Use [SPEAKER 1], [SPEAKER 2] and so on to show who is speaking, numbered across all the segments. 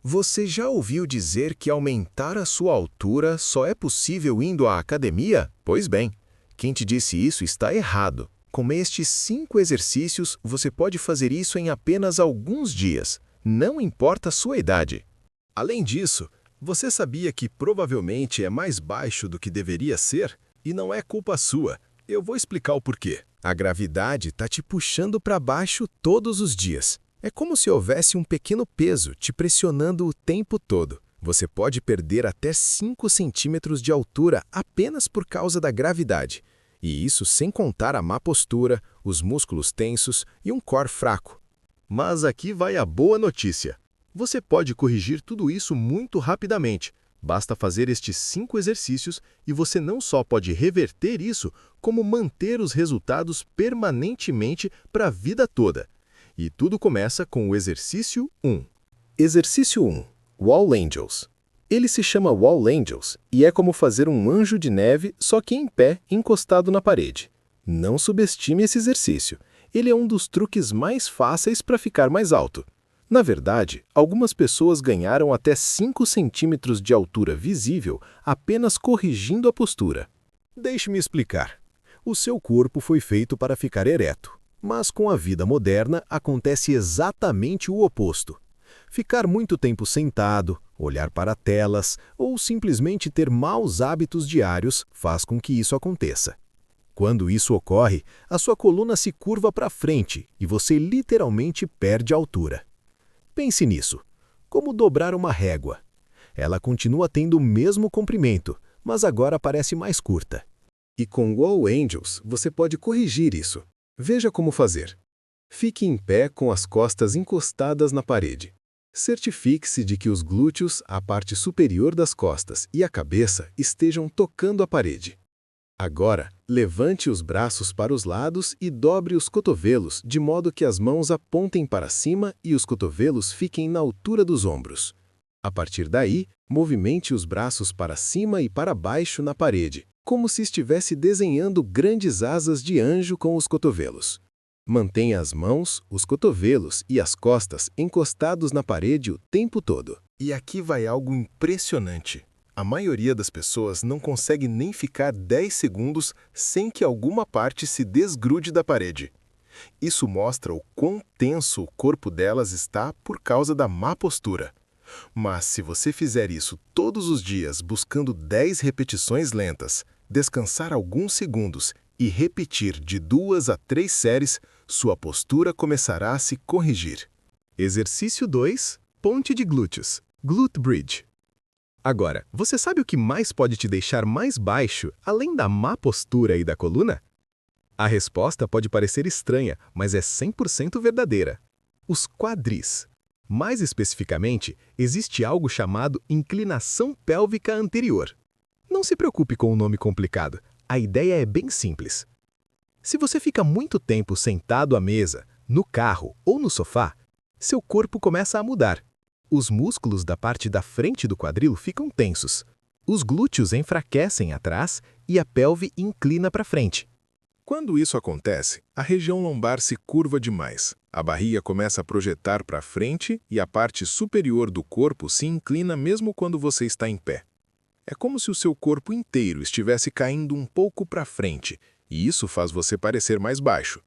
[SPEAKER 1] Você já ouviu dizer que aumentar a sua altura só é possível indo à academia? Pois bem, quem te disse isso está errado. Com estes 5 exercícios, você pode fazer isso em apenas alguns dias, não importa a sua idade.
[SPEAKER 2] Além disso, você sabia que provavelmente é mais baixo do que deveria ser? E não é culpa sua. Eu vou explicar o porquê. A gravidade está te puxando para baixo todos os dias. É como se houvesse um pequeno peso te pressionando o tempo todo. Você pode perder até 5 centímetros de altura apenas por causa da gravidade. E isso sem contar a má postura, os músculos tensos e um core fraco. Mas aqui vai a boa notícia. Você pode corrigir tudo isso muito rapidamente. Basta fazer estes 5 exercícios e você não só pode reverter isso, como manter os resultados permanentemente para a vida toda. E tudo começa com o exercício 1. Exercício 1. Wall Angels. Ele se chama Wall Angels e é como fazer um anjo de neve, só que em pé, encostado na parede. Não subestime esse exercício. Ele é um dos truques mais fáceis para ficar mais alto. Na verdade, algumas pessoas ganharam até 5 centímetros de altura visível apenas corrigindo a postura. Deixe-me explicar. O seu corpo foi feito para ficar ereto, mas com a vida moderna acontece exatamente o oposto. Ficar muito tempo sentado, olhar para telas ou simplesmente ter maus hábitos diários faz com que isso aconteça. Quando isso ocorre, a sua coluna se curva para frente e você literalmente perde a altura. Pense nisso. Como dobrar uma régua. Ela continua tendo o mesmo comprimento, mas agora parece mais curta. E com Wall Angels, você pode corrigir isso. Veja como fazer. Fique em pé com as costas encostadas na parede. Certifique-se de que os glúteos, a parte superior das costas e a cabeça estejam tocando a parede. Agora, levante os braços para os lados e dobre os cotovelos de modo que as mãos apontem para cima e os cotovelos fiquem na altura dos ombros. A partir daí, movimente os braços para cima e para baixo na parede, como se estivesse desenhando grandes asas de anjo com os cotovelos. Mantenha as mãos, os cotovelos e as costas encostados na parede o tempo todo. E aqui vai algo impressionante. A maioria das pessoas não consegue nem ficar 10 segundos sem que alguma parte se desgrude da parede. Isso mostra o quão tenso o corpo delas está por causa da má postura. Mas se você fizer isso todos os dias buscando 10 repetições lentas, descansar alguns segundos e repetir de 2 a 3 séries, sua postura começará a se corrigir. Exercício 2. Ponte de glúteos. Glute Bridge. Agora, você sabe o que mais pode te deixar mais baixo, além da má postura e da coluna? A resposta pode parecer estranha, mas é 100% verdadeira. Os quadris. Mais especificamente, existe algo chamado inclinação pélvica anterior. Não se preocupe com o nome complicado, a ideia é bem simples. Se você fica muito tempo sentado à mesa, no carro ou no sofá, seu corpo começa a mudar. Os músculos da parte da frente do quadril ficam tensos. Os glúteos enfraquecem atrás e a pelve inclina para frente. Quando isso acontece, a região lombar se curva demais. A barriga começa a projetar para frente e a parte superior do corpo se inclina mesmo quando você está em pé. É como se o seu corpo inteiro estivesse caindo um pouco para frente, e isso faz você parecer mais baixo.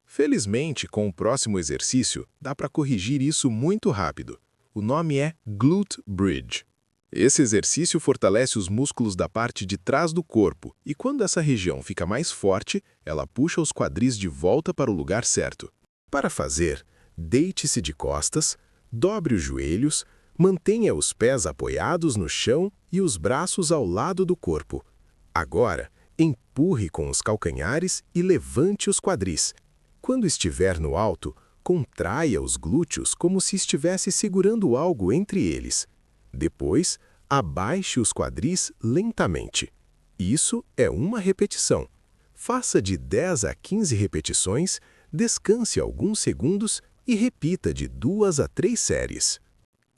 [SPEAKER 2] Felizmente, com o próximo exercício, dá para corrigir isso muito rápido. O nome é Glute Bridge. Esse exercício fortalece os músculos da parte de trás do corpo e quando essa região fica mais forte, ela puxa os quadris de volta para o lugar certo. Para fazer, deite-se de costas, dobre os joelhos, mantenha os pés apoiados no chão e os braços ao lado do corpo. Agora, empurre com os calcanhares e levante os quadris. Quando estiver no alto, contraia os glúteos como se estivesse segurando algo entre eles. Depois, abaixe os quadris lentamente. Isso é uma repetição. Faça de 10 a 15 repetições, descanse alguns segundos e repita de 2 a 3 séries.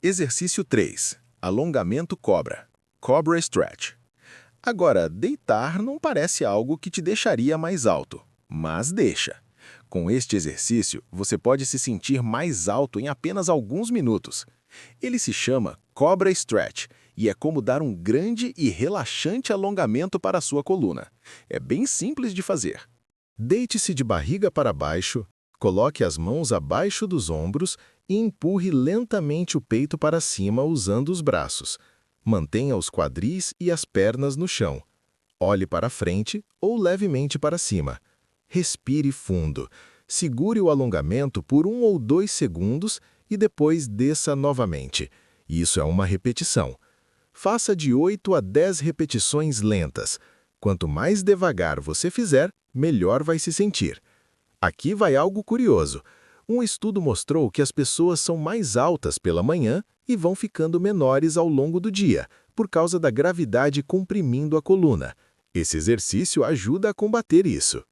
[SPEAKER 2] Exercício 3. Alongamento cobra. Cobra Stretch. Agora, deitar não parece algo que te deixaria mais alto, mas deixa. Com este exercício, você pode se sentir mais alto em apenas alguns minutos. Ele se chama Cobra Stretch e é como dar um grande e relaxante alongamento para a sua coluna. É bem simples de fazer. Deite-se de barriga para baixo, coloque as mãos abaixo dos ombros e empurre lentamente o peito para cima usando os braços. Mantenha os quadris e as pernas no chão. Olhe para frente ou levemente para cima. Respire fundo. Segure o alongamento por 1 ou 2 segundos e depois desça novamente. Isso é uma repetição. Faça de 8 a 10 repetições lentas. Quanto mais devagar você fizer, melhor vai se sentir. Aqui vai algo curioso. Um estudo mostrou que as pessoas são mais altas pela manhã e vão ficando menores ao longo do dia, por causa da gravidade comprimindo a coluna. Esse exercício ajuda a combater isso.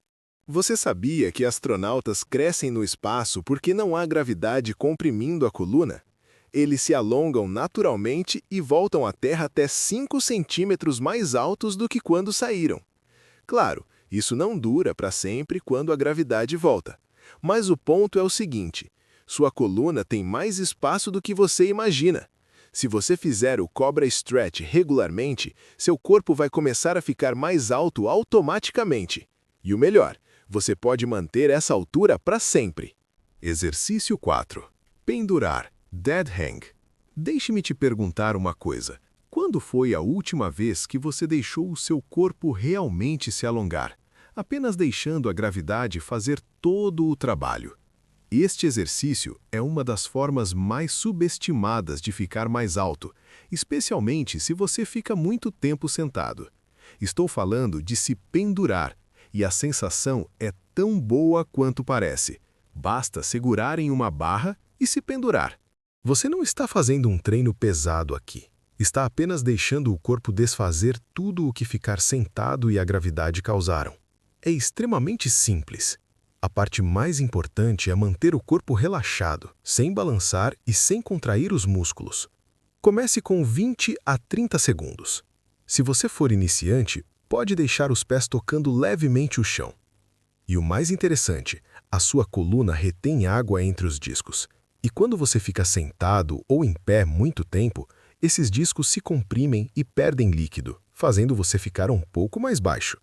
[SPEAKER 2] Você sabia que astronautas crescem no espaço porque não há gravidade comprimindo a coluna? Eles se alongam naturalmente e voltam à Terra até 5 centímetros mais altos do que quando saíram. Claro, isso não dura para sempre quando a gravidade volta. Mas o ponto é o seguinte: sua coluna tem mais espaço do que você imagina. Se você fizer o Cobra Stretch regularmente, seu corpo vai começar a ficar mais alto automaticamente. E o melhor, você pode manter essa altura para sempre. Exercício 4. Pendurar. Dead Hang. Deixe-me te perguntar uma coisa. Quando foi a última vez que você deixou o seu corpo realmente se alongar, apenas deixando a gravidade fazer todo o trabalho? Este exercício é uma das formas mais subestimadas de ficar mais alto, especialmente se você fica muito tempo sentado. Estou falando de se pendurar, e a sensação é tão boa quanto parece. Basta segurar em uma barra e se pendurar. Você não está fazendo um treino pesado aqui. Está apenas deixando o corpo desfazer tudo o que ficar sentado e a gravidade causaram. É extremamente simples. A parte mais importante é manter o corpo relaxado, sem balançar e sem contrair os músculos. Comece com 20 a 30 segundos. Se você for iniciante, pode deixar os pés tocando levemente o chão. E o mais interessante, a sua coluna retém água entre os discos. E quando você fica sentado ou em pé muito tempo, esses discos se comprimem e perdem líquido, fazendo você ficar um pouco mais baixo.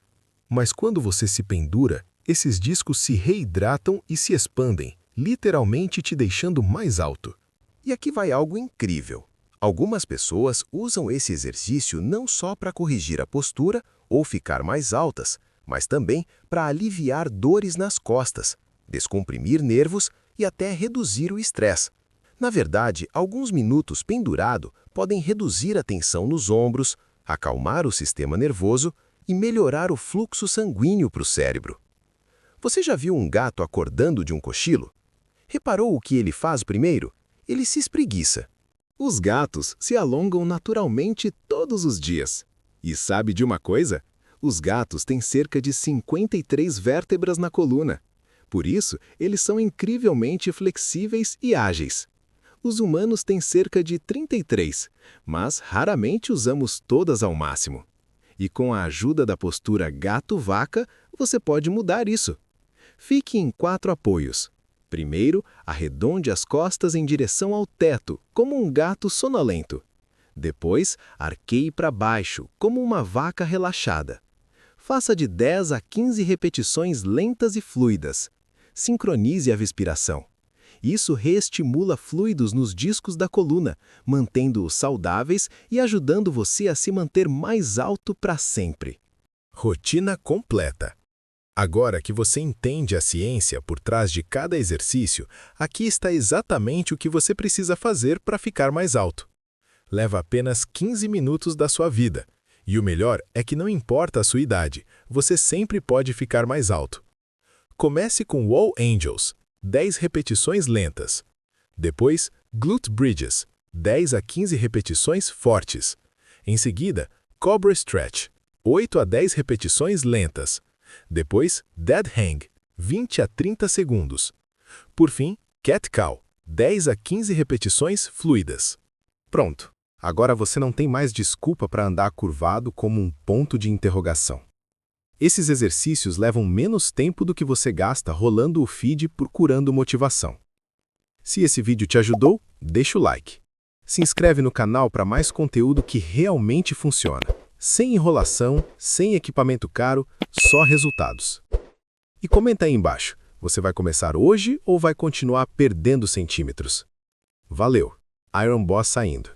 [SPEAKER 2] Mas quando você se pendura, esses discos se reidratam e se expandem, literalmente te deixando mais alto.
[SPEAKER 1] E aqui vai algo incrível. Algumas pessoas usam esse exercício não só para corrigir a postura ou ficar mais altas, mas também para aliviar dores nas costas, descomprimir nervos e até reduzir o estresse. Na verdade, alguns minutos pendurado podem reduzir a tensão nos ombros, acalmar o sistema nervoso e melhorar o fluxo sanguíneo para o cérebro. Você já viu um gato acordando de um cochilo? Reparou o que ele faz primeiro? Ele se espreguiça. Os gatos se alongam naturalmente todos os dias. E sabe de uma coisa? Os gatos têm cerca de 53 vértebras na coluna. Por isso, eles são incrivelmente flexíveis e ágeis. Os humanos têm cerca de 33, mas raramente usamos todas ao máximo. E com a ajuda da postura gato-vaca, você pode mudar isso. Fique em 4 apoios. Primeiro, arredonde as costas em direção ao teto, como um gato sonolento. Depois, arqueie para baixo, como uma vaca relaxada. Faça de 10 a 15 repetições lentas e fluidas. Sincronize a respiração. Isso reestimula fluidos nos discos da coluna, mantendo-os saudáveis e ajudando você a se manter mais alto para sempre.
[SPEAKER 2] Rotina completa. Agora que você entende a ciência por trás de cada exercício, aqui está exatamente o que você precisa fazer para ficar mais alto. Leva apenas 15 minutos da sua vida. E o melhor é que não importa a sua idade, você sempre pode ficar mais alto. Comece com Wall Angels, 10 repetições lentas. Depois, Glute Bridges, 10 a 15 repetições fortes. Em seguida, Cobra Stretch, 8 a 10 repetições lentas. Depois, Dead Hang, 20 a 30 segundos. Por fim, Cat Cow, 10 a 15 repetições fluidas. Pronto! Agora você não tem mais desculpa para andar curvado como um ponto de interrogação. Esses exercícios levam menos tempo do que você gasta rolando o feed procurando motivação. Se esse vídeo te ajudou, deixa o like. Se inscreve no canal para mais conteúdo que realmente funciona. Sem enrolação, sem equipamento caro, só resultados. E comenta aí embaixo, você vai começar hoje ou vai continuar perdendo centímetros? Valeu! Iron Boss saindo.